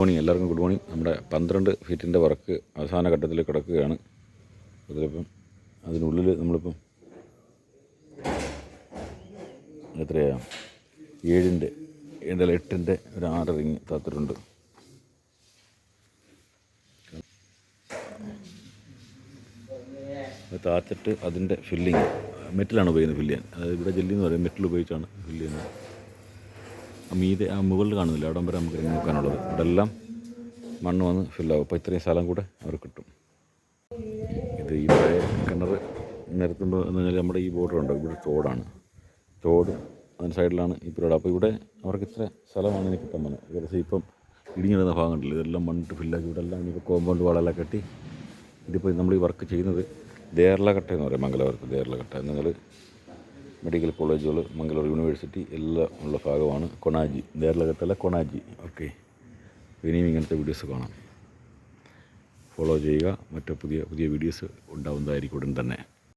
Morning, എല്ലാവർക്കും good morning. നമ്മുടെ 12 ഫീറ്റിൻ്റെ work അവസാന ഘട്ടത്തിൽ കിടക്കുകയാണ്. അതിലിപ്പം അതിനുള്ളിൽ നമ്മളിപ്പം എത്രയാണ് 7-ൻ്റെ ഏതായാലും 8-ൻ്റെ ഒരു 6 റിങ് താത്തിട്ടുണ്ട്. താത്തിട്ട് അതിൻ്റെ ഫില്ലിങ് മെറ്റലാണ് ഉപയോഗിക്കുന്നത് ഫില്ല് ചെയ്യാൻ. അതായത് ഇവിടെ ജെല്ലി എന്ന് പറയും, മെറ്റൽ ഉപയോഗിച്ചാണ് ഫില്ല് ചെയ്യുന്നത്. ആ മുകളിൽ കാണുന്നില്ല, അവിടം വരെ നമുക്ക് റിങ് നോക്കാനുള്ളത്. ഇവിടെ എല്ലാം മണ്ണ് വന്ന് ഫില്ലാവും. അപ്പോൾ ഇത്രയും സ്ഥലം കൂടെ അവർ കിട്ടും. ഇത് ഈ പഴയ കിണർ നിരത്തുമ്പോൾ എന്ന് പറഞ്ഞാൽ നമ്മുടെ ഈ ബോർഡറുണ്ട്, ഇവിടെ തോടാണ്. തോട് അതിന് സൈഡിലാണ് ഈ പരിപാടി. അപ്പോൾ ഇവിടെ അവർക്ക് ഇത്ര സ്ഥലമാണ് ഇനി കിട്ടാൻ പോകുന്നത്. ഏകദേശം ഇപ്പം ഇടിഞ്ഞിടുന്ന ഭാഗം കണ്ടില്ല, ഇതെല്ലാം മണ്ണിട്ട് ഫില്ലാക്കി. ഇവിടെ എല്ലാം ഇനിയിപ്പോൾ കോമ്പൗണ്ട് വാളെല്ലാം കെട്ടി. ഇതിപ്പോൾ നമ്മൾ ഈ വർക്ക് ചെയ്യുന്നത് ദേർലകട്ട എന്ന് പറയും, മംഗലാപുരത്ത് ദേർലകട്ട എന്നാൽ മെഡിക്കൽ കോളേജുകൾ, മംഗളൂർ യൂണിവേഴ്സിറ്റി എല്ലാം ഉള്ള ഭാഗമാണ് കൊണാജി. ദേർലകട്ടല്ല, കൊണാജി. ഓക്കെ, ഇനിയും ഇങ്ങനത്തെ വീഡിയോസ് കാണാം. ഫോളോ ചെയ്യുക. മറ്റു പുതിയ വീഡിയോസ് ഉണ്ടാവുന്നതായിരിക്കും ഉടൻ തന്നെ.